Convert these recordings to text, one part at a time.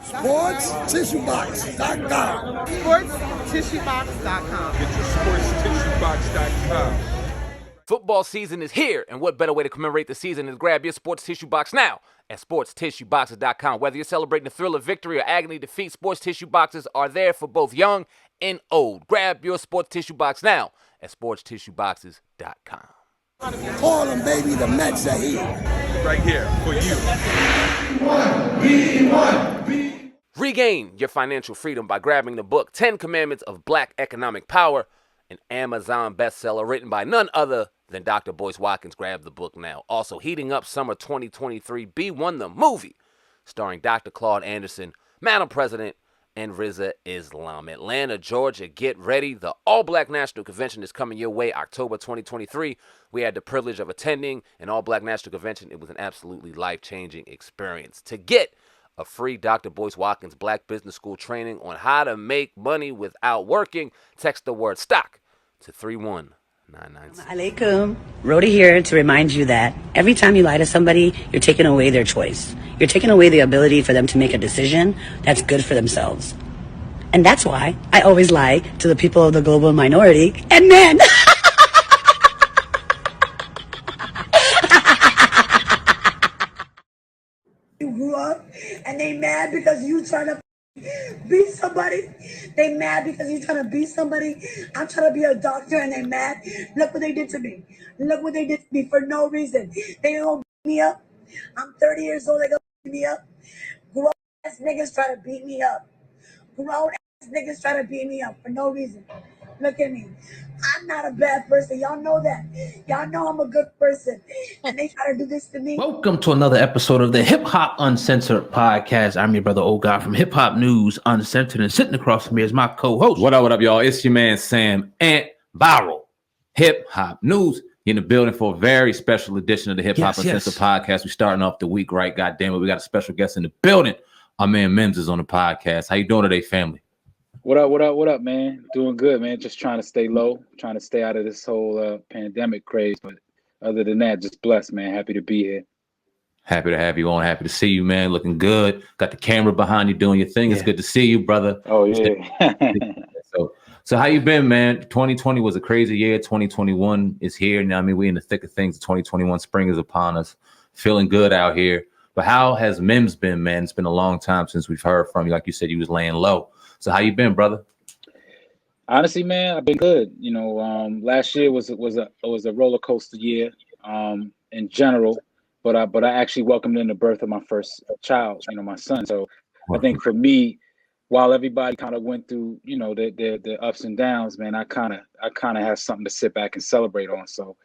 SportsTissueBox.com. SportsTissueBox.com. Get your SportsTissueBox.com. Football season is here, and what better way to commemorate the season than to grab your sports tissue box now at sportstissue.boxes.com. Whether you're celebrating the thrill of victory or agony defeat, sports tissue boxes are there for both young and old. Grab your sports tissue box now at sportstissue.boxes.com. Call them, baby. The Mets are here. Right here for you. Regain your financial freedom by grabbing the book 10 Commandments of Black Economic Power, an Amazon bestseller written by none other than Dr. Boyce Watkins. Grab the book now. Also, heating up summer 2023, B1 the movie, starring Dr. Claude Anderson, Madam President, and Riza Islam. Atlanta, Georgia, get ready. The All-Black National Convention is coming your way October 2023. We had the privilege of attending an All-Black National Convention. It was an absolutely life-changing experience. To get a free Dr. Boyce Watkins Black Business School training on how to make money without working, text the word STOCK to 31996. Alaikum. Rhoda here to remind you that every time you lie to somebody, you're taking away their choice. You're taking away the ability for them to make a decision that's good for themselves. And that's why I always lie to the people of the global minority and men. You grew up and they mad because you trying to beat somebody. They mad because you trying to beat somebody. I'm trying to be a doctor and they mad. Look what they did to me. Look what they did to me for no reason. They gonna beat me up. I'm 30 years old. They gonna beat me up. Grown ass niggas try to beat me up. Grown ass niggas try to beat me up for no reason. Look at me. I'm not a bad person. Y'all know that. Y'all know I'm a good person. And they try to do this to me. Welcome to another episode of the Hip Hop Uncensored podcast. I'm your brother, Old God, from Hip Hop News Uncensored. And sitting across from me is my co-host. What up, y'all? It's your man, Sam, and Viral Hip Hop News. You're in the building for a very special edition of the Hip Hop Uncensored podcast. We're starting off the week right. God damn it. We got a special guest in the building. Our man Mims is on the podcast. How you doing today, family? What up, man? Doing good, man. Just trying to stay low, trying to stay out of this whole pandemic craze. But other than that, just blessed, man. Happy to be here. Happy to have you on. Happy to see you, man. Looking good. Got the camera behind you doing your thing. Yeah. It's good to see you, brother. Oh, yeah. So how you been, man? 2020 was a crazy year. 2021 is here. Now, I mean, we're in the thick of things. 2021 spring is upon us. Feeling good out here. But how has Mims been, man? It's been a long time since we've heard from you. Like you said, you was laying low. So how you been, brother? Honestly, man, I've been good. You know, last year was a roller coaster year in general, but I actually welcomed in the birth of my first child, you know, my son. So I think for me, while everybody kind of went through, you know, the ups and downs, man, I kind of have something to sit back and celebrate on. So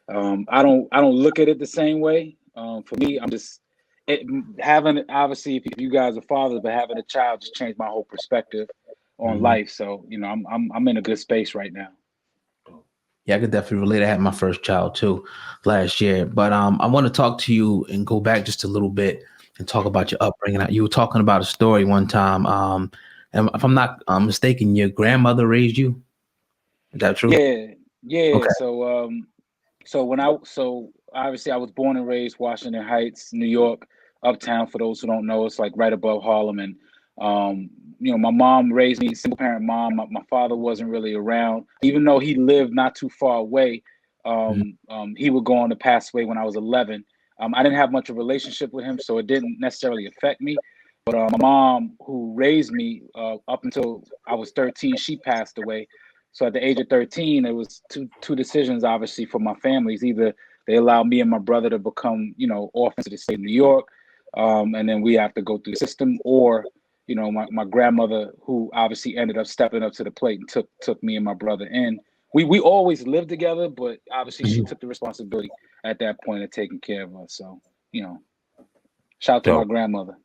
I don't look at it the same way. For me, I'm just having, obviously, if you guys are fathers, but having a child just changed my whole perspective on life. So, you know, I'm in a good space right now. Yeah, I could definitely relate. I had my first child too last year, but I want to talk to you and go back just a little bit and talk about your upbringing. You were talking about a story one time, and if I'm not mistaken, your grandmother raised you. Is that true? Yeah. Okay. So obviously I was born and raised Washington Heights, New York, Uptown. For those who don't know, it's like right above Harlem. And you know, my mom raised me, single parent mom. My father wasn't really around, even though he lived not too far away. He would go on to pass away when I was 11. I didn't have much of a relationship with him, so it didn't necessarily affect me. But my mom, who raised me up until I was 13, she passed away. So at the age of 13, it was two decisions, obviously, for my families. Either they allowed me and my brother to become, you know, orphans of the state of New York, and then we have to go through the system, or, you know, my grandmother, who obviously ended up stepping up to the plate and took me and my brother in. We always lived together, but obviously she took the responsibility at that point of taking care of us. So, you know, shout out to my grandmother.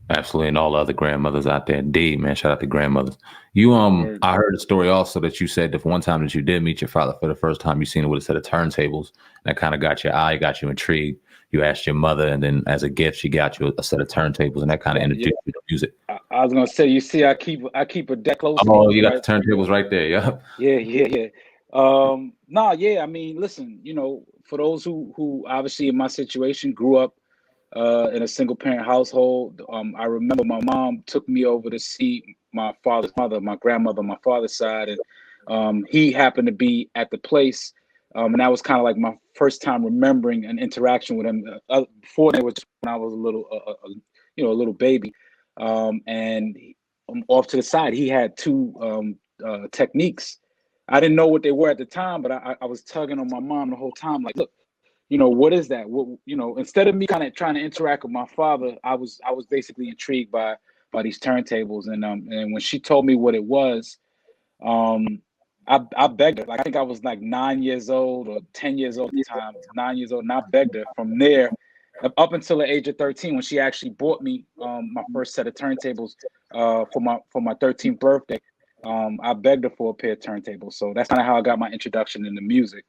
Absolutely, and all the other grandmothers out there. Indeed, man. Shout out to grandmothers. You I heard a story also that you said that one time that you did meet your father for the first time, you seen it with a set of turntables. That kind of got your eye, got you intrigued. You asked your mother, and then as a gift, she got you a set of turntables, and that kind of introduced you to music. I was gonna say, you see, I keep a deck close. Oh, you got the turntables right there, yeah. Yeah. I mean, listen, you know, for those who obviously in my situation grew up in a single parent household. I remember my mom took me over to see my father's mother, my grandmother, on my father's side, and he happened to be at the place, and that was kind of like my first time remembering an interaction with him. Before that was when I was a little, a little baby, and off to the side he had two techniques. I didn't know what they were at the time, but I was tugging on my mom the whole time, like, look, what is that? What, instead of me kind of trying to interact with my father, I was basically intrigued by these turntables. And when she told me what it was, I begged her. Like, I think I was like 9 years old or 10 years old at the time, 9 years old, and I begged her from there up until the age of 13, when she actually bought me my first set of turntables for my 13th birthday. I begged her for a pair of turntables. So that's kind of how I got my introduction into music,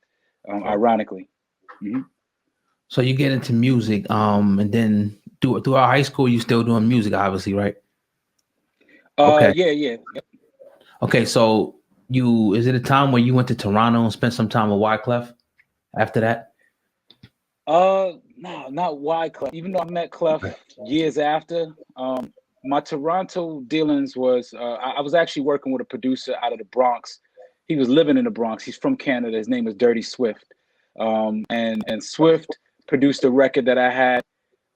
ironically. Mm-hmm. So you get into music, and then throughout high school, you still doing music, obviously, right? Okay. Yeah. Okay, so is it a time where you went to Toronto and spent some time with Wyclef after that? No, not Wyclef. Even though I met Clef years after, my Toronto dealings was I was actually working with a producer out of the Bronx. He was living in the Bronx. He's from Canada. His name is Dirty Swift. And Swift produced a record that I had.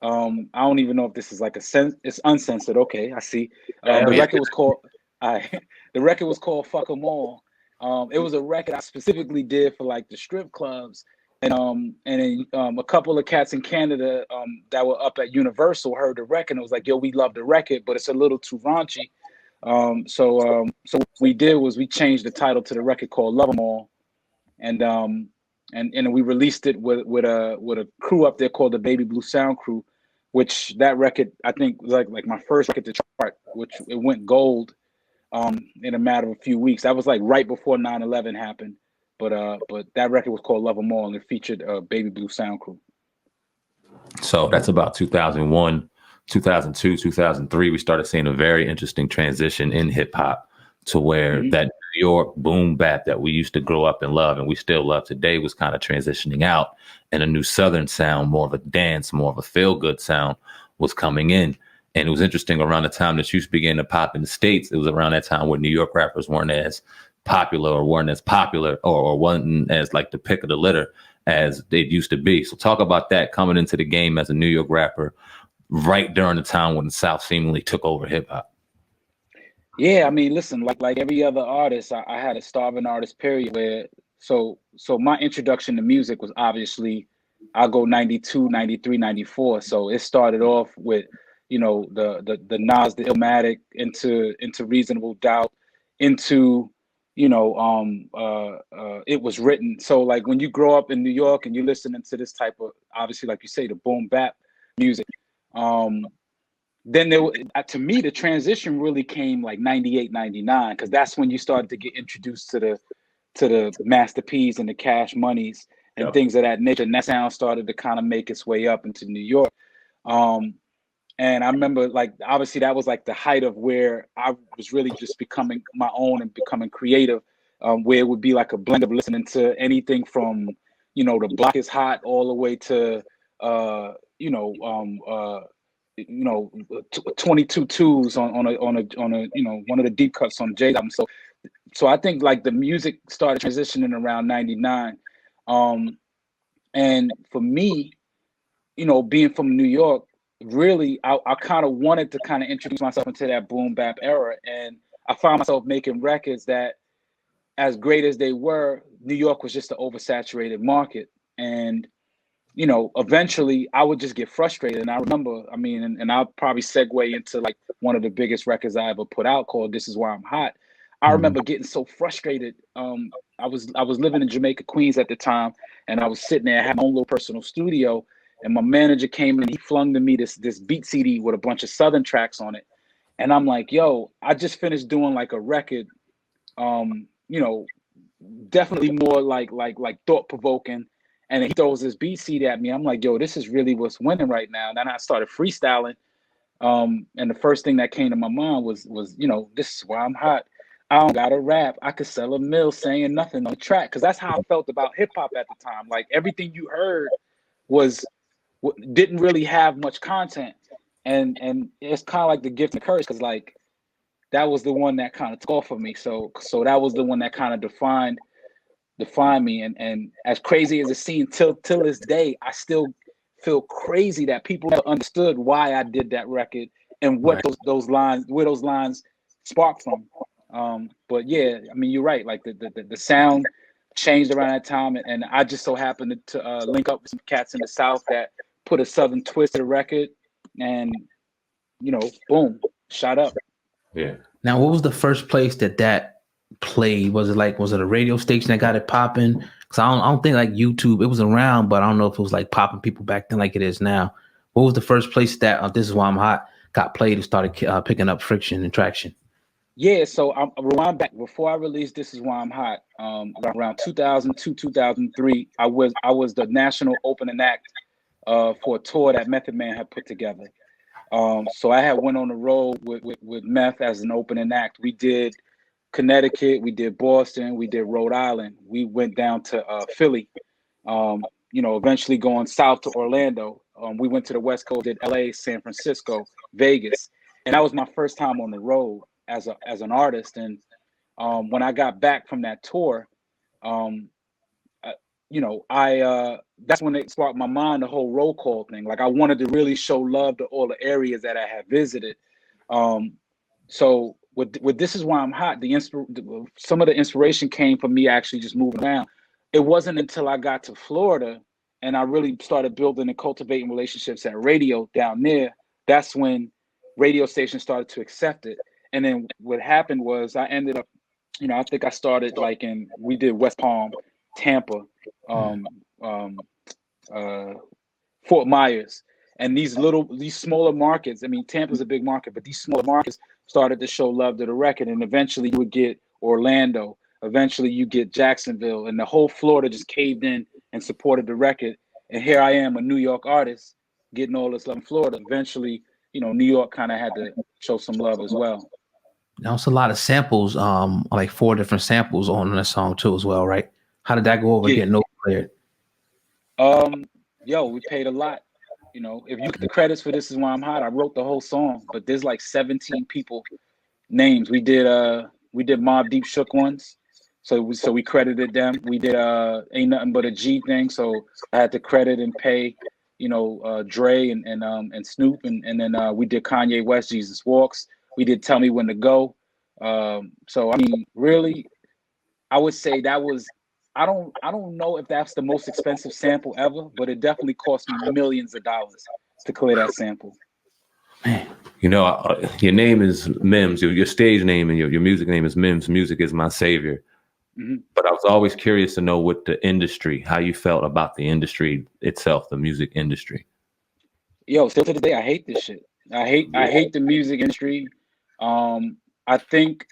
I don't even know if this is like it's uncensored. Okay, I see. The record was called the record was called Fuck 'Em All. It was a record I specifically did for like the strip clubs. And then a couple of cats in Canada that were up at Universal heard the record and was like, yo, we love the record, but it's a little too raunchy. So what we did was we changed the title to the record called Love 'Em All. And we released it with a crew up there called the Baby Blue Sound Crew, which that record I think was like my first record to chart, which it went gold in a matter of a few weeks. That was like right before 9/11 happened. But that record was called Love 'Em All, and it featured Baby Blue Sound Crew. So that's about 2001, 2002, 2003. We started seeing a very interesting transition in hip hop to where that New York boom bap that we used to grow up and love and we still love today was kind of transitioning out, and a new Southern sound, more of a dance, more of a feel good sound was coming in. And it was interesting, around the time that you began to pop in the States, it was around that time where New York rappers weren't as popular or weren't as popular or wasn't as like the pick of the litter as they used to be. So talk about that, coming into the game as a New York rapper right during the time when the South seemingly took over hip hop. Yeah, I mean, listen, like every other artist, I had a starving artist period where so my introduction to music was obviously, I'll go 92, 93, 94. So it started off with, the Nas, the Illmatic, into Reasonable Doubt, into It Was Written. So like when you grow up in New York and you're listening to this type of, obviously, like you say, the boom bap music, then to me, the transition really came like 98, 99, because that's when you started to get introduced to the Master P's and the Cash Moneys and things of that nature. And that sound started to kind of make its way up into New York. And I remember, like, obviously that was like the height of where I was really just becoming my own and becoming creative, where it would be like a blend of listening to anything from, The Block Is Hot all the way to, 22 twos on a one of the deep cuts on J album. So I think like the music started transitioning around 99. And for me, being from New York, really, I kind of wanted to kind of introduce myself into that boom bap era. And I found myself making records that, as great as they were, New York was just an oversaturated market. And, eventually I would just get frustrated. And I remember, and I'll probably segue into like one of the biggest records I ever put out, called This Is Why I'm Hot. I remember getting so frustrated. I was living in Jamaica, Queens at the time, and I was sitting there, I had my own little personal studio. And my manager came in, he flung to me this beat CD with a bunch of Southern tracks on it. And I'm like, yo, I just finished doing like a record, definitely more like thought provoking. And then he throws this beat CD at me. I'm like, yo, this is really what's winning right now. And then I started freestyling. And the first thing that came to my mind was, this is why I'm hot. I don't gotta rap. I could sell a mill saying nothing on the track. Cause that's how I felt about hip hop at the time. Like everything you heard was didn't really have much content, and it's kind of like the gift and curse, because like that was the one that kind of took off for me. So that was the one that kind of defined me, and as crazy as it seemed, till this day, I still feel crazy that people never understood why I did that record and what those lines sparked from. But yeah, I mean, you're right. Like the sound changed around that time, and I just so happened to link up with some cats in the South that put a Southern twist to the record, and boom, shot up. Yeah. Now, what was the first place that played? Was it a radio station that got it popping? Because I don't think like YouTube, it was around, but I don't know if it was like popping people back then like it is now. What was the first place that This Is Why I'm Hot got played and started picking up friction and traction? Yeah, so I rewind back before I released This Is Why I'm Hot. Around 2002, 2003, I was the national opening act for a tour that Method Man had put together. So I had went on the road with Meth as an opening act. We did Connecticut, we did Boston, we did Rhode Island. We went down to Philly, eventually going south to Orlando. We went to the West Coast, did LA, San Francisco, Vegas. And that was my first time on the road as an artist. And when I got back from that tour, that's when it sparked my mind, the whole roll call thing. Like I wanted to really show love to all the areas that I had visited. So with This Is Why I'm Hot, some of the inspiration came from me actually just moving around. It wasn't until I got to Florida and I really started building and cultivating relationships at radio down there. That's when radio stations started to accept it. And then what happened was I ended up, I think I started we did West Palm, Tampa, Fort Myers, and these smaller markets. I mean, Tampa's a big market, but these smaller markets started to show love to the record, and eventually you would get Orlando. Eventually you get Jacksonville, and the whole Florida just caved in and supported the record. And here I am, a New York artist, getting all this love in Florida. Eventually, New York kind of had to show some love as well. Now it's a lot of samples, like 4 different samples on that song too as well, right? How did that go over getting overcleared? We paid a lot. If you get the credits for This Is Why I'm Hot, I wrote the whole song, but there's like 17 people names. We did Mobb Deep Shook ones, so we credited them. We did Ain't Nothing But a G thing, so I had to credit and pay, Dre and Snoop, and then we did Kanye West, Jesus Walks. We did Tell Me When to Go. So I mean, really, I would say that was. I don't know if that's the most expensive sample ever, but it definitely cost me millions of dollars to clear that sample. Man, your name is Mims. Your stage name and your music name is Mims. Music is my savior. Mm-hmm. But I was always curious to know what the industry, how you felt about the industry itself, the music industry. Still to this day, I hate this shit. I hate the music industry. I think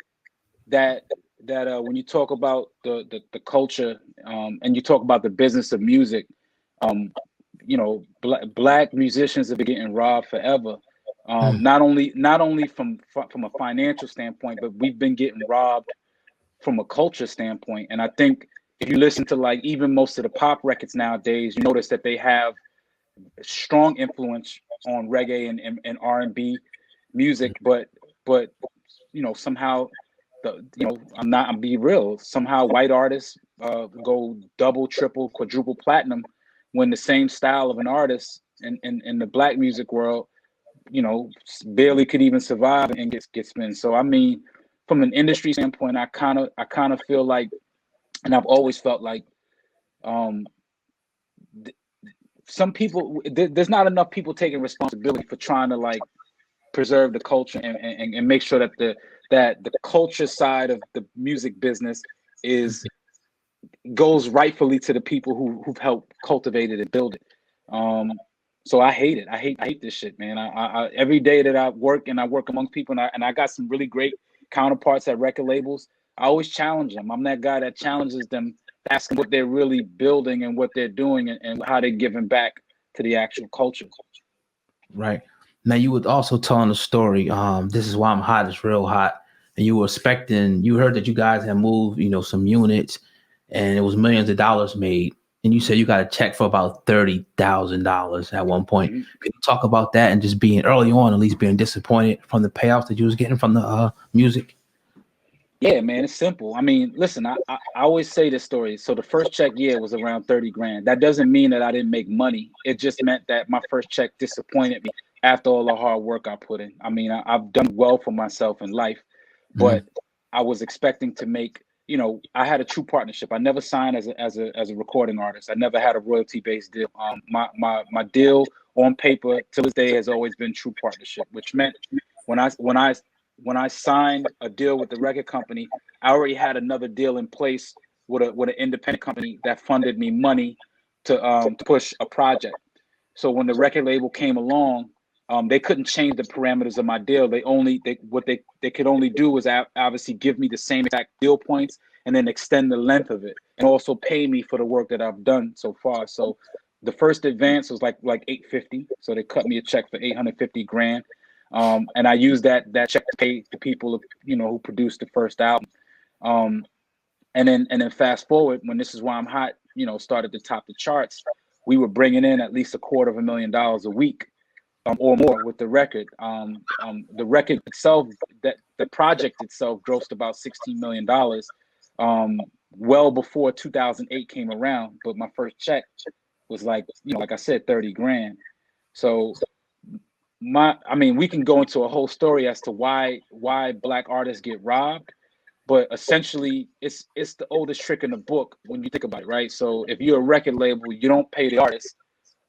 that when you talk about the culture and you talk about the business of music, black musicians have been getting robbed forever. Not only from a financial standpoint, but we've been getting robbed from a culture standpoint. And I think if you listen to even most of the pop records nowadays, you notice that they have strong influence on reggae and R&B music, but somehow I'm be real. Somehow white artists go double, triple, quadruple platinum when the same style of an artist in the black music world, barely could even survive and get spin. So I mean, from an industry standpoint, I kind of feel like, and I've always felt like, some people, there's not enough people taking responsibility for trying to preserve the culture and make sure that the culture side of the music business goes rightfully to the people who've helped cultivate it and build it. So I hate it. I hate this shit, man. I every day that I work among people and I got some really great counterparts at record labels, I always challenge them. I'm that guy that challenges them, asking what they're really building and what they're doing and how they're giving back to the actual culture. Right. Now you were also telling a story. This Is Why I'm Hot is real hot. And you heard that you guys had moved, some units and it was millions of dollars made. and you said you got a check for about $30,000 at one point. Mhm. Can you talk about that and just being early on, at least being disappointed from the payouts that you was getting from the music? Yeah, man, it's simple. I mean, listen, I always say this story. So the first check, yeah, was around 30 grand. That doesn't mean that I didn't make money. It just meant that my first check disappointed me after all the hard work I put in. I mean, I've done well for myself in life, but I was expecting to make, I had a true partnership. I never signed as a recording artist. I never had a royalty based deal. My deal on paper to this day has always been true partnership, which meant when I signed a deal with the record company, I already had another deal in place with an independent company that funded me money to push a project. So when the record label came along, they couldn't change the parameters of my deal. They could only do was obviously give me the same exact deal points and then extend the length of it and also pay me for the work that I've done so far. So the first advance was like 850. So they cut me a check for 850 grand. And I used that check to pay the people who produced the first album. And then fast forward when This Is Why I'm Hot, started to top the charts, we were bringing in at least $250,000 a week, or more with the record. The record itself, that the project itself, grossed about $16 million, well before 2008 came around. But my first check was like I said, 30 grand. So we can go into a whole story as to why Black artists get robbed, but essentially it's the oldest trick in the book when you think about it, right? So if you're a record label, you don't pay the artists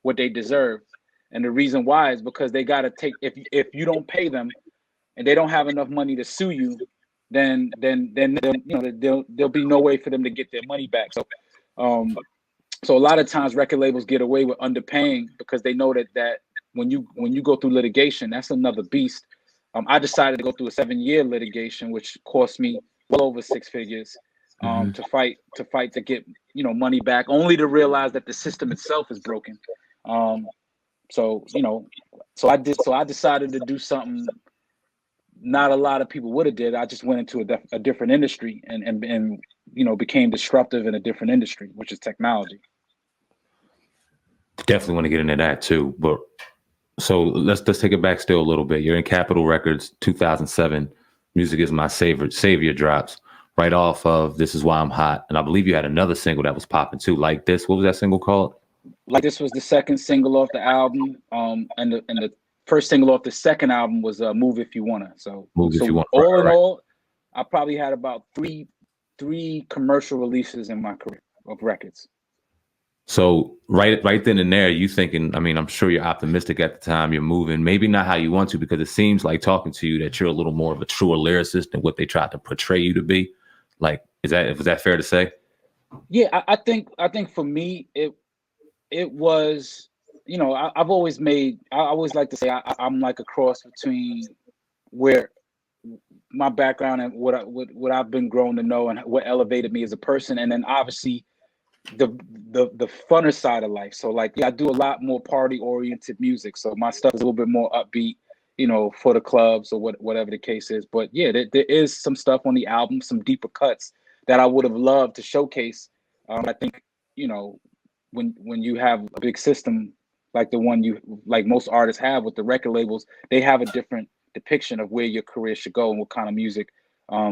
what they deserve, and the reason why is because they got to take, if you don't pay them and they don't have enough money to sue you, then there'll be no way for them to get their money back. So a lot of times record labels get away with underpaying because they know that when you go through litigation, that's another beast. I decided to go through a 7-year litigation, which cost me well over 6 figures, to fight to get money back, only to realize that the system itself is broken. So I decided to do something not a lot of people would have did. I just went into a different industry and became disruptive in a different industry, which is technology. Definitely want to get into that too. But so let's take it back still a little bit. You're in Capitol Records, 2007. Music Is My Savior drops right off of This Is Why I'm Hot. And I believe you had another single that was popping too, Like This. What was that single called? Like This was the second single off the album. And the first single off the second album was Move If You Wanna. So Move If You Wanna. All in all, I probably had about three commercial releases in my career of records. So right then and there, you thinking, I mean, I'm sure you're optimistic at the time, you're moving, maybe not how you want to, because it seems like talking to you that you're a little more of a truer lyricist than what they tried to portray you to be. Like, was that fair to say? Yeah, I think for me, it was, I've always I always like to say I'm like a cross between where my background and what I've been grown to know and what elevated me as a person. And then obviously the funner side of life. So like, I do a lot more party oriented music. So my stuff is a little bit more upbeat, for the clubs or whatever the case is. But yeah, there is some stuff on the album, some deeper cuts that I would have loved to showcase. I think, when you have a big system like the one like most artists have with the record labels, they have a different depiction of where your career should go and what kind of music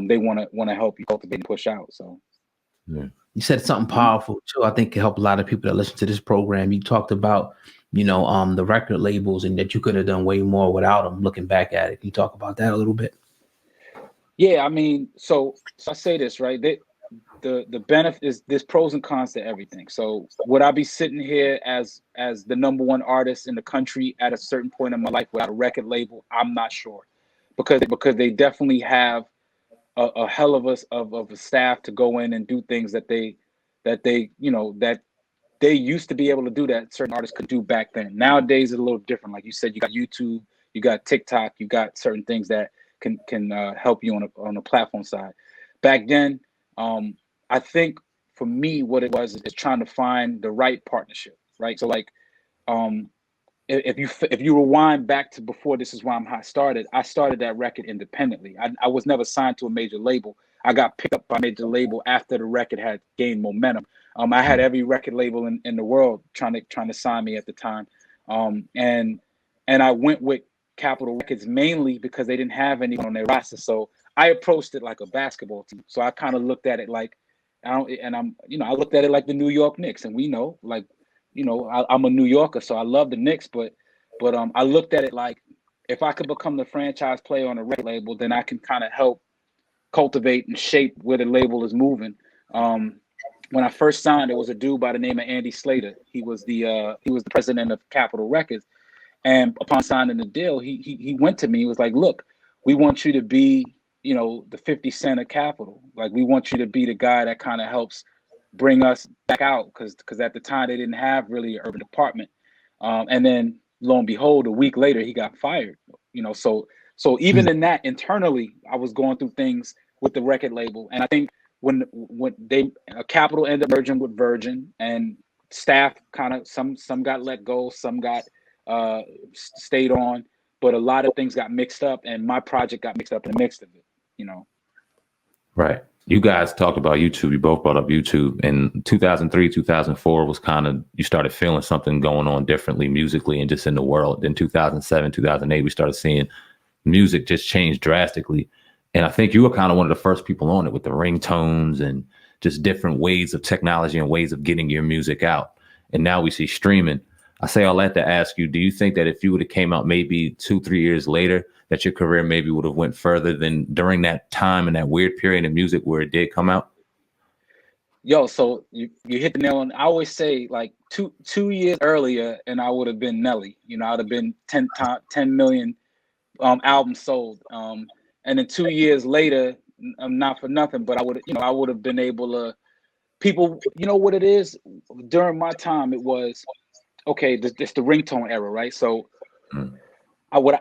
they want to help you cultivate and push out. So yeah. You said something powerful too. I think it helped a lot of people that listen to this program. You talked about, the record labels and that you could have done way more without them. Looking back at it, can you talk about that a little bit? Yeah, I mean, so I say this, right? The benefit is there's pros and cons to everything. So would I be sitting here as the number one artist in the country at a certain point in my life without a record label? I'm not sure, because they definitely have a hell of a staff to go in and do things that they used to be able to do that certain artists could do back then. Nowadays it's a little different. Like you said, you got YouTube, you got TikTok, you got certain things that can help you on a platform side. Back then, I think for me, what it was is trying to find the right partnership, right? So like, if you rewind back to before This Is Why I'm Hot started, I started that record independently. I was never signed to a major label. I got picked up by a major label after the record had gained momentum. I had every record label in the world trying to sign me at the time, and I went with Capitol Records mainly because they didn't have anyone on their roster. So I approached it like a basketball team. So I kind of looked at it like, I looked at it like the New York Knicks, and we know, like, I'm a New Yorker, so I love the Knicks, but I looked at it like, if I could become the franchise player on a record label, then I can kind of help cultivate and shape where the label is moving. When I first signed, there was a dude by the name of Andy Slater. He was the president of Capitol Records, and upon signing the deal, he went to me. He was like, "Look, we want you to be, the 50 Cent of Capitol. Like, we want you to be the guy that kind of helps bring us back out, because at the time they didn't have really an urban department." And then lo and behold, a week later he got fired. So even in that, internally, I was going through things with the record label, and I think when they Capitol ended up merging with Virgin, and staff kind of some got let go, some got stayed on, but a lot of things got mixed up, and my project got mixed up in the mix of it. Right. You guys talked about YouTube. You both brought up YouTube. In 2003, 2004 was kind of, you started feeling something going on differently musically and just in the world. Then 2007, 2008, we started seeing music just change drastically. And I think you were kind of one of the first people on it with the ringtones and just different ways of technology and ways of getting your music out. And now we see streaming. I say all that to ask you, do you think that if you would have came out maybe 2-3 years later, that your career maybe would have went further than during that time and that weird period in music where it did come out? Yo, so you hit the nail on. I always say, like, two years earlier, and I would have been Nelly. I'd have been 10 million albums sold. And then 2 years later, not for nothing, but I would have been able to. People, what it is. During my time, it was okay. This the ringtone era, right? So,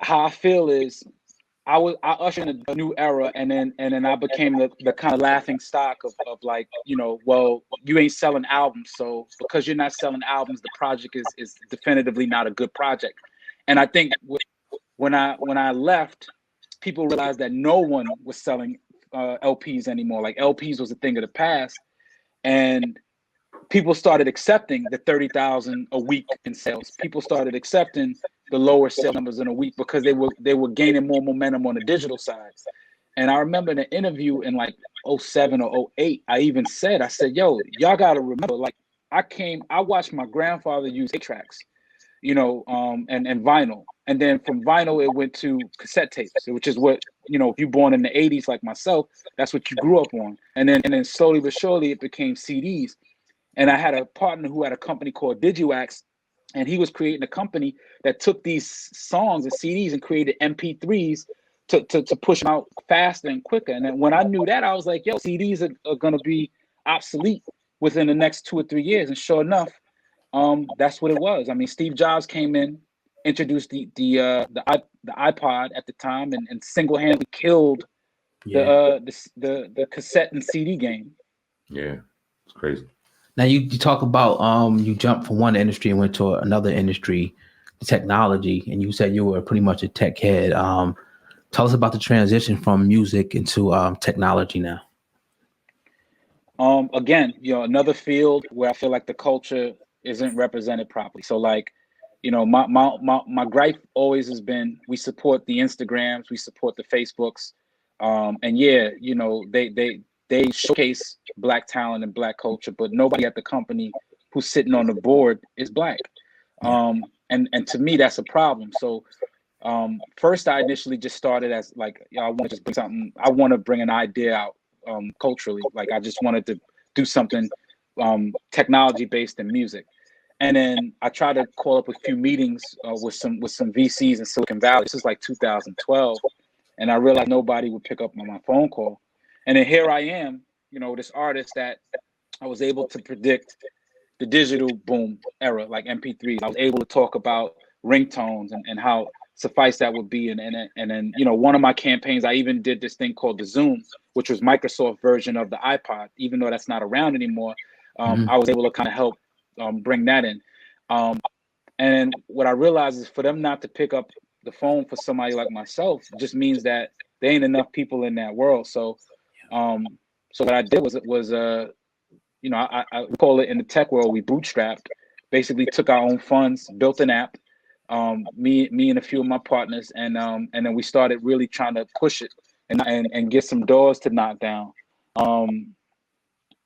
how I feel is, I ushered in a new era, and then I became the kind of laughing stock of like, well, you ain't selling albums, so because you're not selling albums, the project is definitively not a good project. And I think when I left, people realized that no one was selling LPs anymore. Like, LPs was a thing of the past, and people started accepting the 30,000 a week in sales. People started accepting the lower sales numbers in a week because they were gaining more momentum on the digital side. And I remember in an interview in like 07 or 08, I said, yo, y'all got to remember, like, I watched my grandfather use 8-tracks, and vinyl. And then from vinyl, it went to cassette tapes, which is what, if you're born in the 80s like myself, that's what you grew up on. And then slowly but surely it became CDs. And I had a partner who had a company called DigiWax, and he was creating a company that took these songs and CDs and created MP3s to push them out faster and quicker. And then when I knew that, I was like, yo, CDs are going to be obsolete within the next 2 or 3 years. And sure enough, that's what it was. I mean, Steve Jobs came in, introduced the iPod at the time, and single-handedly killed the cassette and CD game. Yeah, it's crazy. Now you talk about you jumped from one industry and went to another industry, technology, and you said you were pretty much a tech head. Tell us about the transition from music into technology now. Again, another field where I feel like the culture isn't represented properly. So, like, my gripe always has been, we support the Instagrams, we support the Facebooks, and yeah, they showcase Black talent and Black culture, but nobody at the company who's sitting on the board is Black. And to me, that's a problem. So first, I initially just started as like, I want to just bring something. I want to bring an idea out culturally. Like, I just wanted to do something technology based in music. And then I tried to call up a few meetings with some VCs in Silicon Valley. This is like 2012, and I realized nobody would pick up my phone call. And then here I am, this artist that I was able to predict the digital boom era, like MP3s. I was able to talk about ringtones and how suffice that would be. And then, one of my campaigns, I even did this thing called the Zoom, which was Microsoft version of the iPod, even though that's not around anymore. I was able to kind of help bring that in. And what I realized is for them not to pick up the phone for somebody like myself just means that there ain't enough people in that world. So, so what I did was you know, I call it in the tech world, we bootstrapped, basically took our own funds, built an app, me and a few of my partners, and then we started really trying to push it and get some doors to knock down.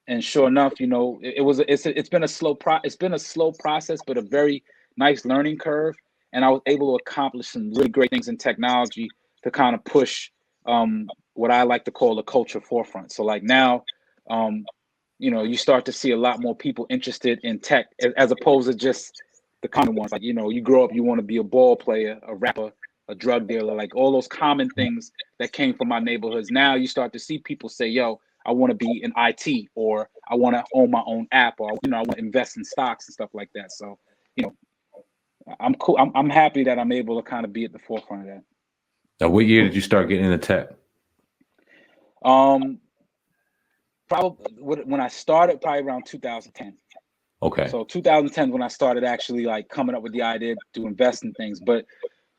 And sure enough, you know, it's been a slow process, but a very nice learning curve. And I was able to accomplish some really great things in technology to kind of push what I like to call the culture forefront. So like now, you know, you start to see a lot more people interested in tech as opposed to just the common ones. Like, you know, you grow up, you want to be a ball player, a rapper, a drug dealer, like all those common things that came from my neighborhoods. Now you start to see people say, yo, I want to be in IT, or I want to own my own app, or, you know, I want to invest in stocks and stuff like that. So, you know, I'm cool. I'm happy that I'm able to kind of be at the forefront of that. Now, what year did you start getting into tech? Probably when I started, probably around 2010. Okay. So 2010 when I started actually like coming up with the idea to invest in things. But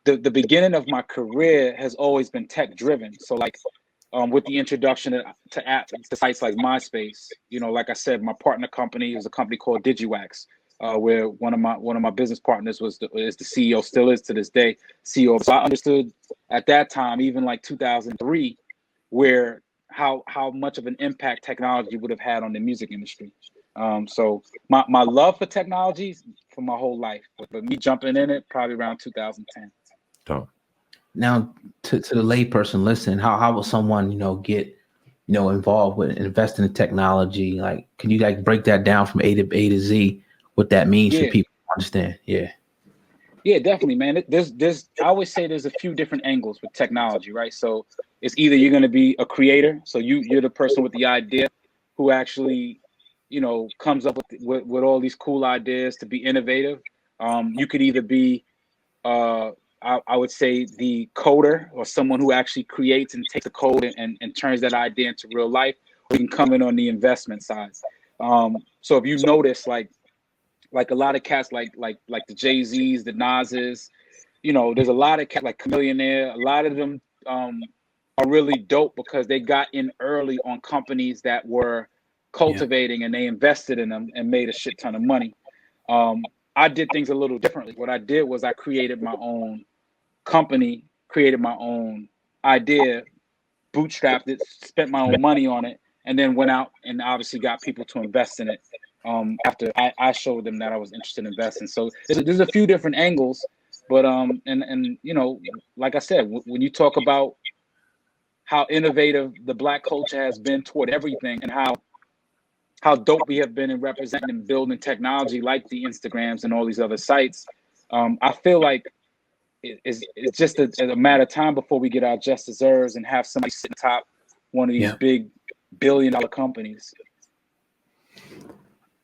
the beginning of my career has always been tech driven. So like with the introduction to apps, to sites like MySpace, you know, like I said, my partner company is a company called DigiWax, where one of my business partners is the CEO, still is to this day, CEO. So I understood at that time, even like 2003, where how much of an impact technology would have had on the music industry. So my love for technology for my whole life, but me jumping in it probably around 2010. So Now, to the layperson listening, how will someone, you know, get, you know, involved with investing in technology? Like, can you like break that down from A to Z, what that means for people to understand? Yeah, definitely, man. There's I always say there's a few different angles with technology, right? So it's either you're going to be a creator, so you're the person with the idea who actually, you know, comes up with all these cool ideas to be innovative. You could either be I would say the coder, or someone who actually creates and takes a code and turns that idea into real life, or you can come in on the investment side. So if you notice, like a lot of cats like the Jay-Z's, the Nas's, you know, there's a lot of cats like Chameleonaire. A lot of them are really dope because they got in early on companies that were cultivating, and they invested in them and made a shit ton of money. I did things a little differently. What I did was I created my own company, created my own idea, bootstrapped it, spent my own money on it, and then went out and obviously got people to invest in it after I showed them that I was interested in investing. So there's a few different angles, but and you know, like I said, when you talk about how innovative the Black culture has been toward everything, and how dope we have been in representing and building technology like the Instagrams and all these other sites, I feel like it's just a matter of time before we get our just desserts and have somebody sit atop one of these big billion-dollar companies.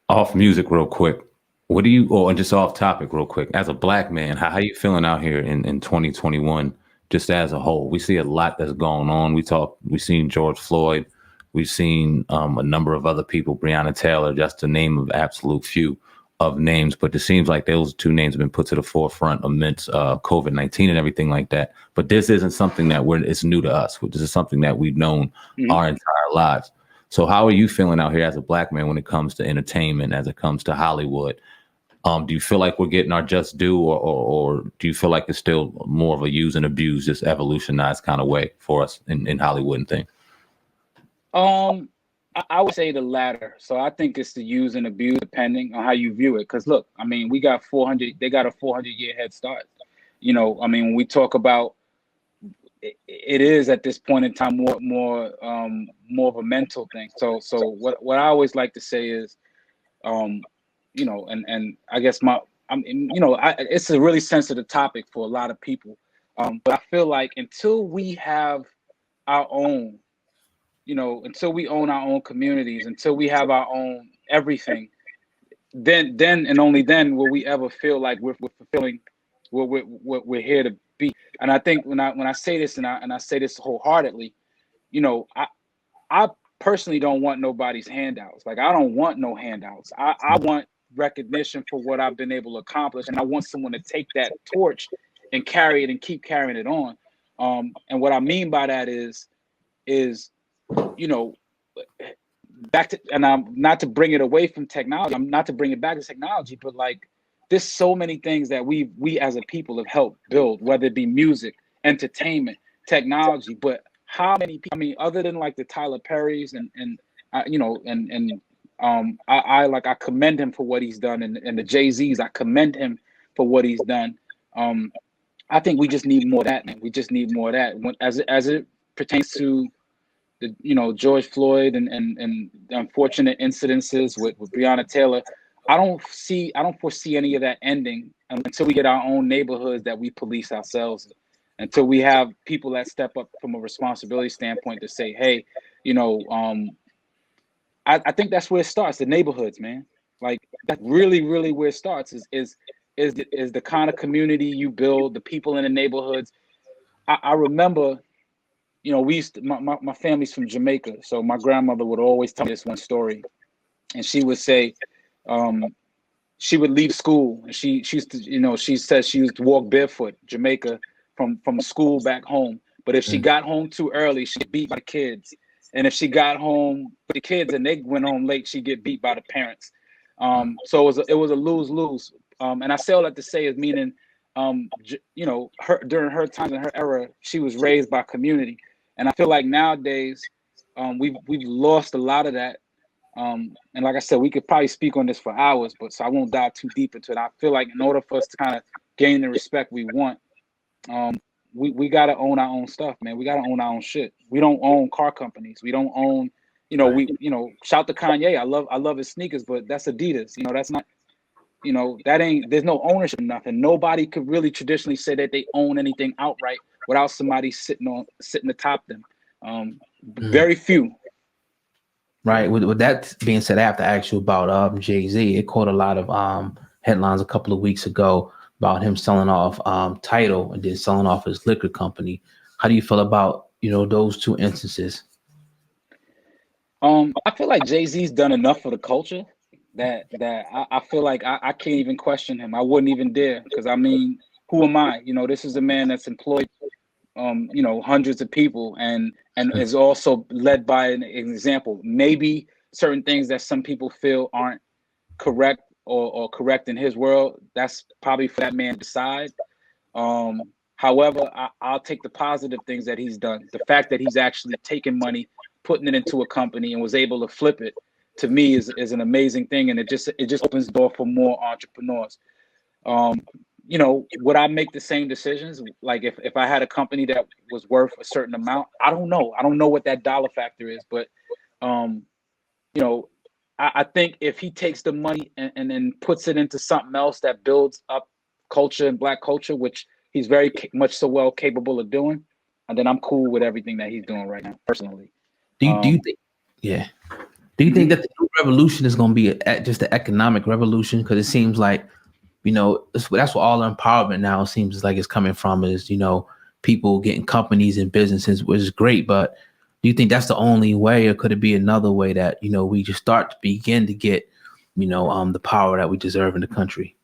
Off music real quick. What do you, or just off topic real quick, as a Black man, how you feeling out here in 2021, just as a whole? We see a lot that's going on. We've seen George Floyd. We've seen a number of other people, Breonna Taylor, just to name of absolute few of names. But it seems like those two names have been put to the forefront amidst COVID-19 and everything like that. But this isn't something that it's new to us. This is something that we've known our entire lives. So how are you feeling out here as a Black man when it comes to entertainment, as it comes to Hollywood? Do you feel like we're getting our just due, or do you feel like it's still more of a use and abuse, just evolutionized kind of way for us in Hollywood and things? I would say the latter. So I think it's the use and abuse depending on how you view it. Because look, I mean, they got a 400-year head start. You know, I mean, when we talk about it is at this point in time more of a mental thing. So what I always like to say is, you know, and I guess it's a really sensitive topic for a lot of people. But I feel like until we have our own, you know, until we own our own communities, until we have our own everything, then and only then will we ever feel like we're fulfilling what we're here to be. And I think when I say this, and I say this wholeheartedly, you know, I personally don't want nobody's handouts. Like, I don't want no handouts. I want recognition for what I've been able to accomplish, and I want someone to take that torch and carry it and keep carrying it on. And what I mean by that is you know, back to, and I'm not to bring it away from technology. I'm not to bring it back to technology, but like there's so many things that we as a people have helped build, whether it be music, entertainment, technology. But how many people? I mean, other than like the Tyler Perrys and you know, I commend him for what he's done, and the Jay-Z's, I commend him for what he's done. I think we just need more of that, man. We just need more of that as it pertains to the, you know, George Floyd and the unfortunate incidences with Breonna Taylor. I don't foresee any of that ending until we get our own neighborhoods that we police ourselves, until we have people that step up from a responsibility standpoint to say, hey, you know, I think that's where it starts, the neighborhoods, man. Like that's really, really where it starts is the kind of community you build, the people in the neighborhoods. I remember, you know, we used to, my family's from Jamaica, so my grandmother would always tell me this one story, and she would say, she would leave school, and she used to, you know, she said she used to walk barefoot, Jamaica, from school back home. But if she got home too early, she'd get beat by the kids, and if she got home with the kids and they went home late, she'd get beat by the parents. So it was a lose-lose. And I say all that to say is meaning, you know, during her time and her era, she was raised by community. And I feel like nowadays, we've lost a lot of that. And like I said, we could probably speak on this for hours, but so I won't dive too deep into it. I feel like in order for us to kind of gain the respect we want, we gotta own our own stuff, man. We gotta own our own shit. We don't own car companies. We don't own, you know, shout to Kanye. I love his sneakers, but that's Adidas. You know, that's not, you know, that ain't, there's no ownership in nothing. Nobody could really traditionally say that they own anything outright without somebody sitting atop them. Very few. Right. With that being said, I have to ask you about Jay-Z. It caught a lot of headlines a couple of weeks ago about him selling off Tidal and then selling off his liquor company. How do you feel about, you know, those two instances? I feel like Jay-Z's done enough for the culture that I feel like I can't even question him. I wouldn't even dare, because I mean, who am I? You know, this is a man that's employed you know, hundreds of people and is also led by an example. Maybe certain things that some people feel aren't correct or correct in his world, that's probably for that man to decide. However, I'll take the positive things that he's done. The fact that he's actually taken money, putting it into a company and was able to flip it, to me is an amazing thing. And it just opens the door for more entrepreneurs. You know, would I make the same decisions? Like if I had a company that was worth a certain amount, I don't know. I don't know what that dollar factor is, but you know, I think if he takes the money and then puts it into something else that builds up culture and Black culture, which he's very much so well capable of doing, and then I'm cool with everything that he's doing right now, personally. Do you think? Yeah. Do you think that the new revolution is going to be just an economic revolution? Because it seems like, you know, that's what all empowerment now seems like it's coming from, is, you know, people getting companies and businesses, which is great. But do you think that's the only way, or could it be another way that, you know, we just start to begin to get, you know, the power that we deserve in the country?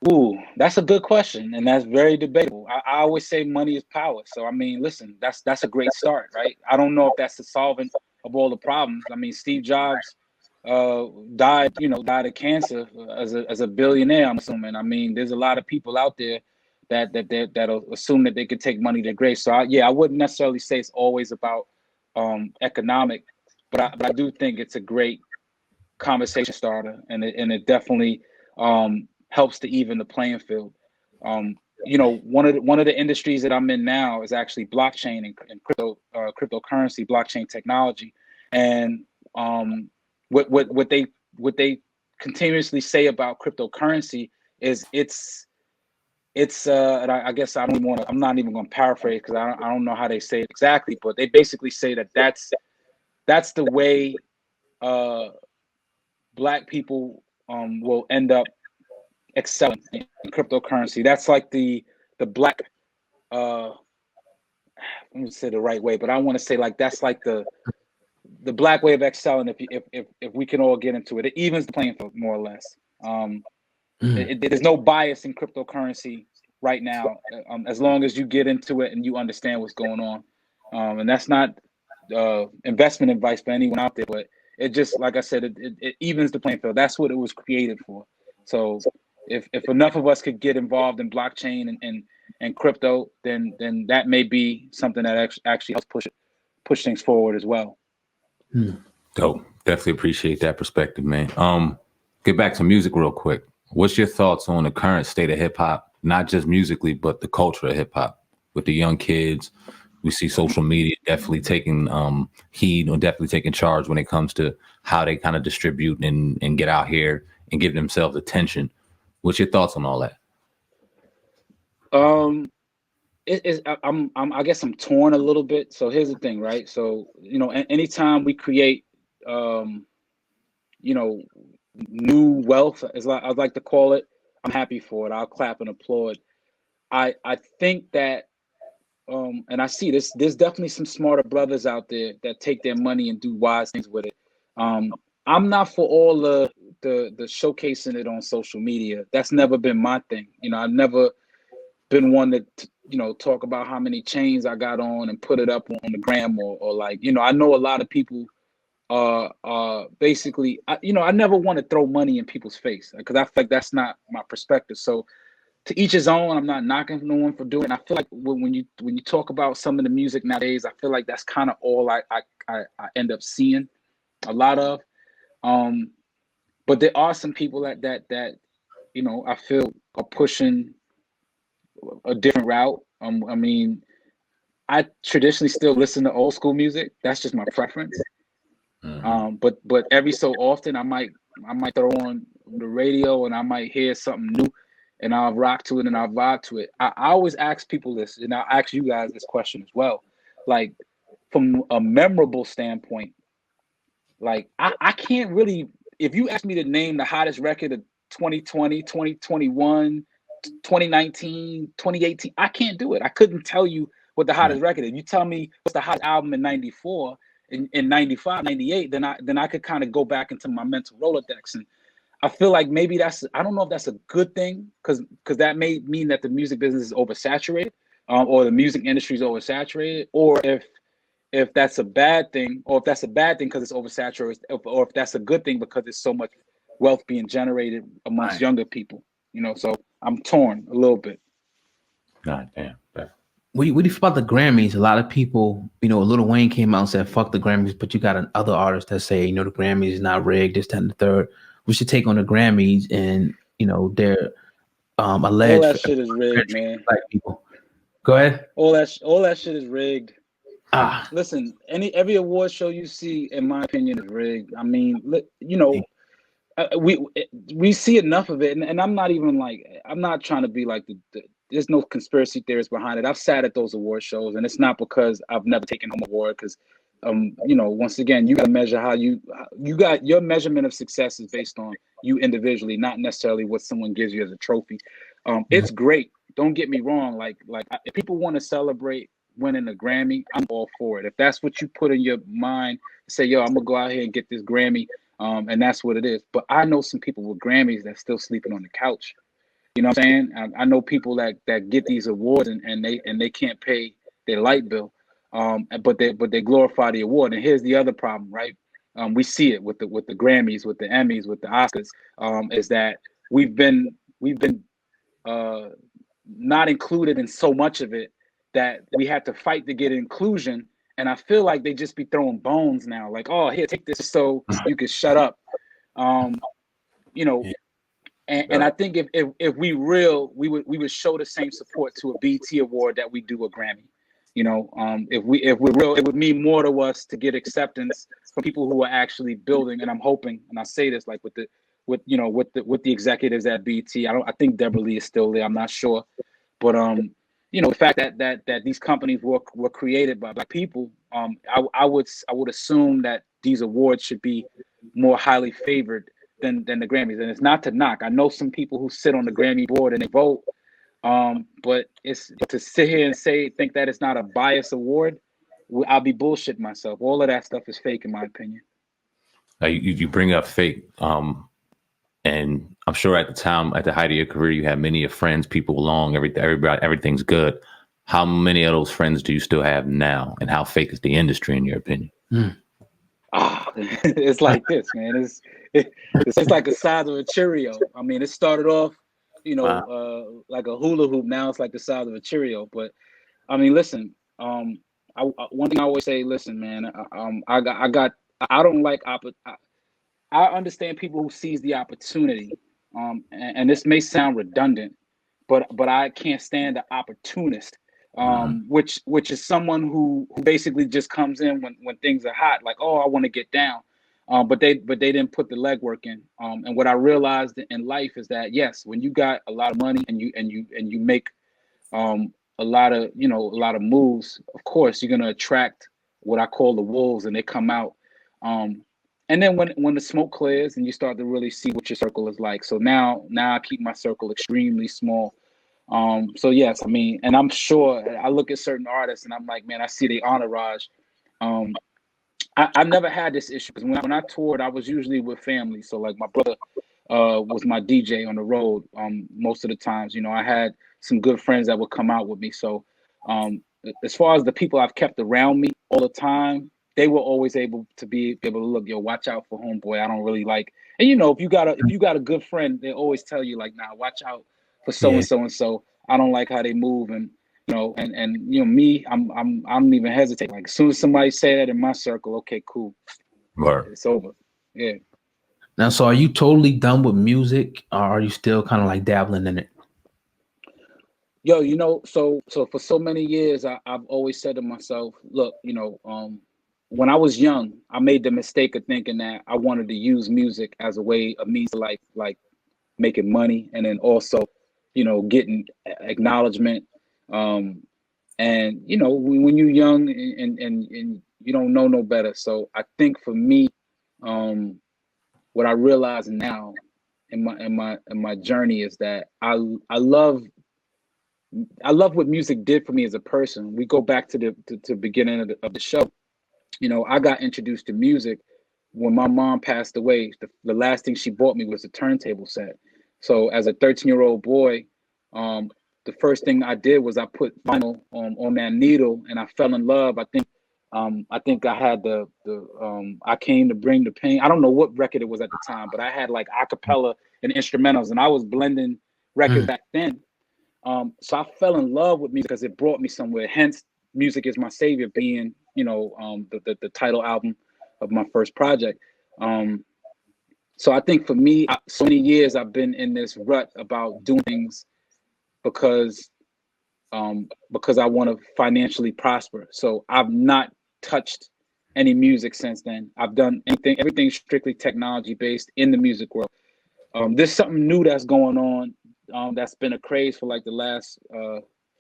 Ooh, that's a good question, and that's very debatable. I always say money is power. So I mean, listen, that's a great start, right? I don't know if that's the solvent of all the problems. I mean, Steve Jobs died of cancer as a billionaire, I'm assuming. I mean, there's a lot of people out there that'll assume that they could take money to grace. So I wouldn't necessarily say it's always about economic, but I do think it's a great conversation starter, and it definitely helps to even the playing field. You know, one of the industries that I'm in now is actually blockchain and cryptocurrency, blockchain technology, and what they continuously say about cryptocurrency is it's and I guess I'm not even going to paraphrase, because I don't know how they say it exactly, but they basically say that's the way Black people will end up excelling in cryptocurrency. That's like the Black let me say the right way, but I want to say like that's like the the black way of excelling. If we can all get into it, it evens the playing field more or less. There's no bias in cryptocurrency right now, as long as you get into it and you understand what's going on. And that's not investment advice for anyone out there, but it just, like I said, it evens the playing field. That's what it was created for. So if enough of us could get involved in blockchain and crypto, then that may be something that actually helps push things forward as well. Dope. Definitely appreciate that perspective, man. Get back to music real quick. What's your thoughts on the current state of hip hop, not just musically, but the culture of hip hop with the young kids? We see social media definitely taking heed or definitely taking charge when it comes to how they kind of distribute and get out here and give themselves attention. What's your thoughts on all that? I guess I'm torn a little bit. So here's the thing, right? So, anytime we create, new wealth, as I'd like to call it, I'm happy for it. I'll clap and applaud. I think that, and I see this, there's definitely some smarter brothers out there that take their money and do wise things with it. I'm not for all the showcasing it on social media. That's never been my thing. I've never been one that, talk about how many chains I got on and put it up on the gram or like, I know a lot of people basically, I never want to throw money in people's face because I feel like that's not my perspective. So to each his own. I'm not knocking no one for doing it. And I feel like when you talk about some of the music nowadays, I feel like that's kind of all I end up seeing a lot of. But there are some people that I feel are pushing a different route. I mean, I traditionally still listen to old school music. That's just my preference. But every so often I might throw on the radio and I might hear something new and I'll rock to it and I'll vibe to it. I always ask people this, and I'll ask you guys this question as well. Like, from a memorable standpoint, like I can't really, if you ask me to name the hottest record of 2020, 2021, 2019, 2018, I can't do it. I couldn't tell you what the hottest record is. You tell me what's the hottest album in 94, in 95, 98, then I could kind of go back into my mental Rolodex. And I feel like maybe I don't know if that's a good thing, because that may mean that the music business is oversaturated, or the music industry is oversaturated, or if that's a bad thing, or if that's a bad thing because it's oversaturated, or if that's a good thing because there's so much wealth being generated amongst younger people. So I'm torn a little bit. God damn. What do you feel about the Grammys? A lot of people, Lil Wayne came out and said, fuck the Grammys, but you got other artists that say, the Grammys is not rigged, this, that, and the third. We should take on the Grammys and, they're alleged. All that shit is rigged, man. Black people. Go ahead. All that shit is rigged. Listen, every award show you see, in my opinion, is rigged. I mean, we see enough of it, and I'm not even like, I'm not trying to be like there's no conspiracy theories behind it. I've sat at those award shows, and it's not because I've never taken home an award, because once again, you got to measure how you got your measurement of success is based on you individually, not necessarily what someone gives you as a trophy. It's great. Don't get me wrong. Like if people want to celebrate winning a Grammy, I'm all for it. If that's what you put in your mind, say, yo, I'm gonna go out here and get this Grammy, and that's what it is. But I know some people with Grammys that's still sleeping on the couch. You know what I'm saying? I know people that get these awards and they can't pay their light bill, but they glorify the award. And here's the other problem, right? We see it with the Grammys, with the Emmys, with the Oscars, is that we've been not included in so much of it that we had to fight to get inclusion. And I feel like they just be throwing bones now, like, oh, here, take this so you can shut up. And I think if we would show the same support to a BET award that we do a Grammy. If we're real, it would mean more to us to get acceptance from people who are actually building. And I'm hoping, and I say this like with the executives at BET. I think Deborah Lee is still there. I'm not sure, but the fact that these companies were created by Black people, I would assume that these awards should be more highly favored than the Grammys. And it's not to knock. I know some people who sit on the Grammy board and they vote, but it's to sit here and think that it's not a biased award. I'll be bullshitting myself. All of that stuff is fake, in my opinion. You bring up fake, and I'm sure at the time, at the height of your career, you had many of friends, people along, everything's good. How many of those friends do you still have now, and how fake is the industry in your opinion? It's like this, man. It's like a size of a Cheerio. I mean, it started off, like a hula hoop. Now it's like the size of a Cheerio. But I mean, listen. One thing I always say, listen, man. I don't like I understand people who seize the opportunity. And this may sound redundant, but I can't stand the opportunist. Which is someone who basically just comes in when things are hot, like, oh, I want to get down, but they didn't put the legwork in. And what I realized in life is that yes, when you got a lot of money and you make a lot of moves, of course you're gonna attract what I call the wolves, and they come out. And then when the smoke clears and you start to really see what your circle is like. So now I keep my circle extremely small. So yes, I mean, and I'm sure I look at certain artists and I'm like, man, I see the entourage. I never had this issue because when I toured, I was usually with family. So like my brother was my DJ on the road most of the times. You know, I had some good friends that would come out with me. So as far as the people I've kept around me all the time, they were always able to look, yo, watch out for homeboy. I don't really like, and you know, if you got a good friend, they always tell you like, nah, watch out for so and so and so. I don't like how they move, and you know, and you know, me, I'm even hesitate. Like as soon as somebody say that in my circle, okay, cool, Right. it's over. Yeah. Now, so are you totally done with music, or are you still kind of like dabbling in it? Yo, you know, so for so many years, I've always said to myself, look, you know, when I was young, I made the mistake of thinking that I wanted to use music as a way of me to like making money, and then also, you know, getting acknowledgement. And you know, when you're young and you don't know no better. So I think for me, what I realize now in my journey is that I love what music did for me as a person. We go back to the beginning of the show. You know, I got introduced to music when my mom passed away. The last thing she bought me was a turntable set. So as a 13-year-old boy, the first thing I did was I put vinyl on that needle, and I fell in love. I think I had the I Came to Bring the Pain. I don't know what record it was at the time, but I had like acapella and instrumentals, and I was blending records back then. So I fell in love with music because it brought me somewhere. Hence, Music Is My Savior being, you know, the title album of my first project. So I think for me, so many years I've been in this rut about doing things because I want to financially prosper. So I've not touched any music since then. I've done everything strictly technology based in the music world. There's something new that's going on. That's been a craze for like the last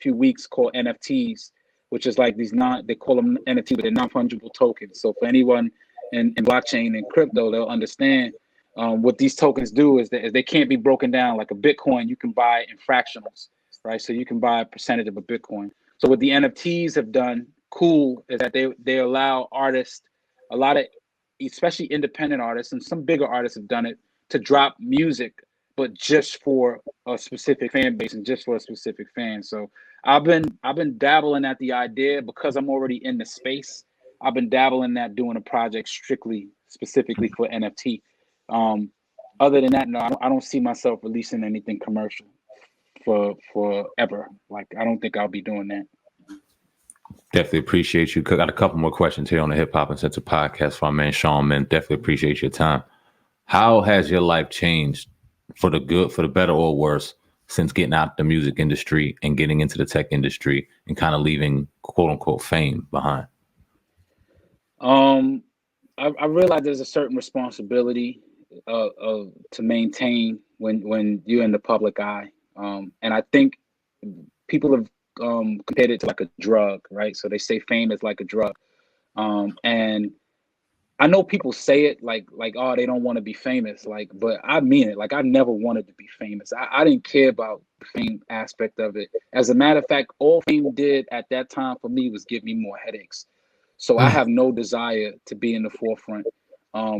few weeks called NFTs, which is like they call them NFT, but they're non-fungible tokens. So for anyone in blockchain and crypto, they'll understand what these tokens do is that they can't be broken down like a Bitcoin. You can buy in fractionals, right? So you can buy a percentage of a Bitcoin. So what the NFTs have done, cool, is that they allow artists, a lot of, especially independent artists, and some bigger artists have done it, to drop music, but just for a specific fan base and just for a specific fan. So I've been dabbling at the idea because I'm already in the space. I've been dabbling at doing a project specifically for NFT. Other than that, no, I don't see myself releasing anything commercial for ever. Like I don't think I'll be doing that. Definitely appreciate you. Got a couple more questions here on the Hip Hop and Censor podcast from my man Sean. Man, definitely appreciate your time. How has your life changed for the good, for the better or worse, since getting out the music industry and getting into the tech industry and kind of leaving quote unquote fame behind? I realize there's a certain responsibility to maintain when you're in the public eye. And I think people have compared it to like a drug, right? So they say fame is like a drug. And I know people say it like, oh, they don't want to be famous. Like, but I mean it. Like, I never wanted to be famous. I didn't care about the fame aspect of it. As a matter of fact, all fame did at that time for me was give me more headaches. So I have no desire to be in the forefront at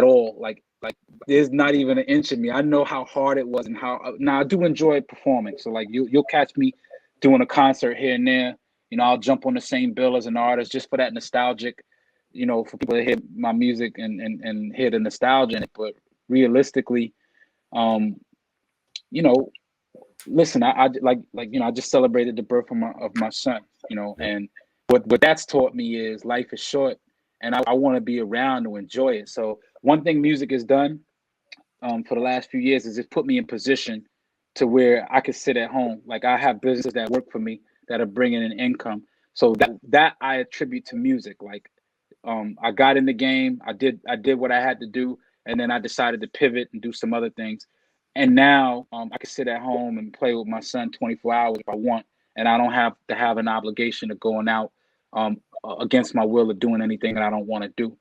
all. Like there's not even an inch of me. I know how hard it was and how now I do enjoy performing. So like you'll catch me doing a concert here and there. I'll jump on the same bill as an artist just for that nostalgic, for people to hear my music and hear the nostalgia in it. But realistically, listen, I I just celebrated the birth of my son, and what that's taught me is life is short, and I want to be around to enjoy it. So one thing music has done for the last few years is it's put me in position to where I could sit at home. Like I have businesses that work for me that are bringing in income. So that I attribute to music. Like I got in the game, I did what I had to do, and then I decided to pivot and do some other things. And now I can sit at home and play with my son 24 hours if I want, and I don't have to have an obligation of going out against my will of doing anything that I don't want to do.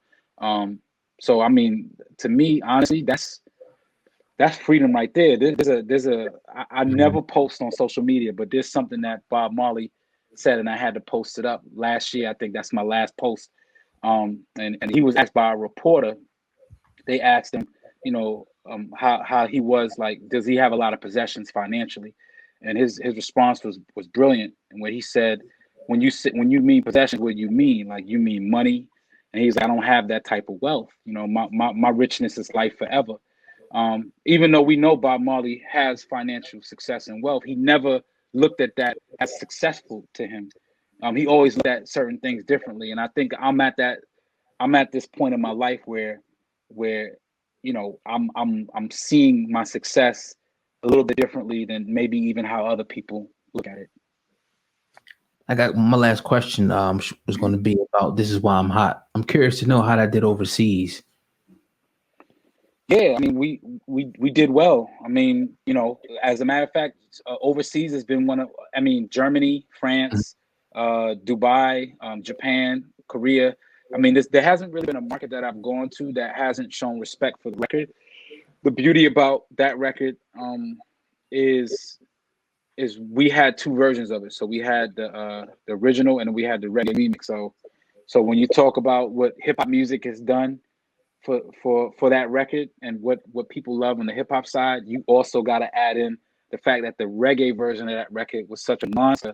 So I mean, to me, honestly, that's freedom right there. I never post on social media, but there's something that Bob Marley said, and I had to post it up last year. I think that's my last post. And he was asked by a reporter. They asked him, how he was, like, does he have a lot of possessions financially? And his response was brilliant. And what he said, when you mean possessions, what do you mean? Like, you mean money? And he's like, I don't have that type of wealth. My richness is life forever. Even though we know Bob Marley has financial success and wealth, he never looked at that as successful to him. He always looked at certain things differently. And I think I'm at this point in my life where I'm seeing my success a little bit differently than maybe even how other people look at it. I got my last question was going to be about This Is Why I'm Hot. I'm curious to know how that did overseas. Yeah, I mean, we did well. I mean, as a matter of fact, overseas has been Germany, France, Dubai, Japan, Korea. I mean, there hasn't really been a market that I've gone to that hasn't shown respect for the record. The beauty about that record is we had two versions of it. So we had the original and we had the reggae remix. So when you talk about what hip hop music has done for that record and what people love on the hip hop side, you also got to add in the fact that the reggae version of that record was such a monster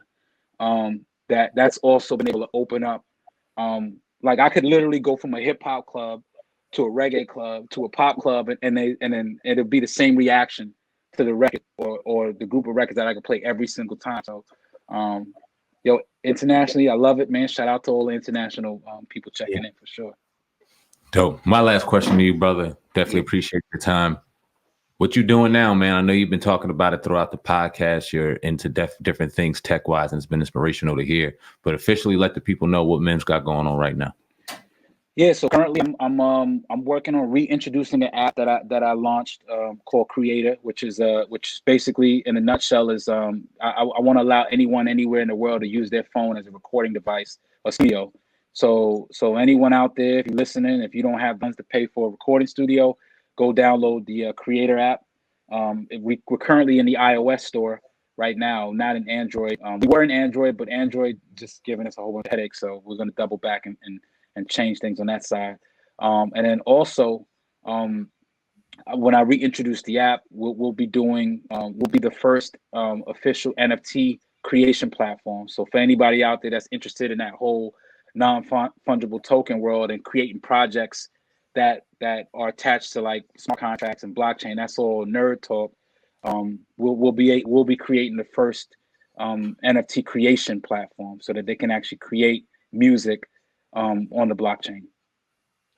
that's also been able to open up. Like I could literally go from a hip hop club to a reggae club to a pop club, and then it'll be the same reaction to the record or the group of records that I could play every single time. So, internationally, I love it, man. Shout out to all the international people checking in for sure. Dope. My last question to you, brother. Definitely appreciate your time. What you doing now, man? I know you've been talking about it throughout the podcast. You're into different things tech-wise, and it's been inspirational to hear. But officially, let the people know what Mims got going on right now. Yeah, so currently I'm working on reintroducing an app that I launched called Creator, which basically in a nutshell is I want to allow anyone anywhere in the world to use their phone as a recording device or studio. So anyone out there, if you're listening, if you don't have funds to pay for a recording studio, go download the Creator app. We're currently in the iOS store right now, not in Android. We were in Android, but Android just giving us a whole bunch of headaches. So we're going to double back and change things on that side. And then also, when I reintroduce the app, we'll be the first official NFT creation platform. So for anybody out there that's interested in that whole non-fungible token world and creating projects that are attached to like smart contracts and blockchain, that's all nerd talk. We'll be creating the first NFT creation platform so that they can actually create music on the blockchain.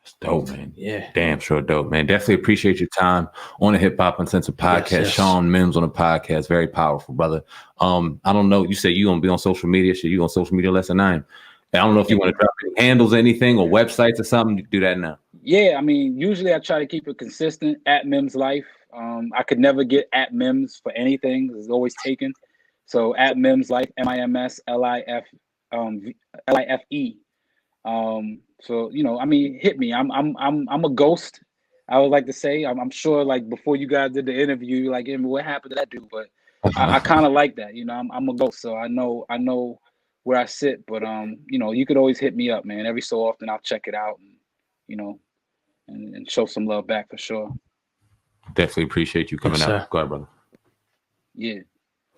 That's dope, man. Yeah. Damn sure dope, man. Definitely appreciate your time on the Hip Hop Uncensored podcast. Yes. Sean Mims on the podcast. Very powerful, brother. I don't know. You say you gonna be on social media. Shit, you on social media less than I am. I don't know if you want to drop any handles or anything or websites or something. You do that now. Yeah, I mean, usually I try to keep it consistent at Mims Life. I could never get at Mims for anything. It's always taken. So at Mims Life, MIMS LIFE. So I mean, hit me. I'm a ghost. I would like to say. I'm sure, like before you guys did the interview, like, what happened to that dude? But I kind of like that. I'm a ghost, so I know where I sit, but you know, you could always hit me up, man. Every so often I'll check it out, and you know, and show some love back for sure. Definitely appreciate you coming out. Go ahead, brother. Yeah,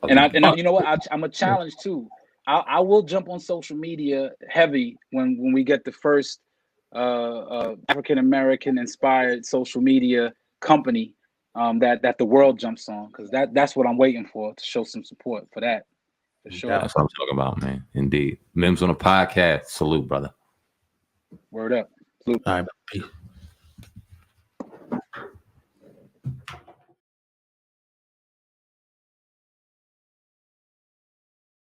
and I you know what, I'm a challenge too. I will jump on social media heavy when we get the first African American inspired social media company that the world jumps on, because that's what I'm waiting for, to show some support for that. For sure. That's what I'm talking about, man. Indeed. Mims on a podcast. Salute, brother. Word up. Salute. All right.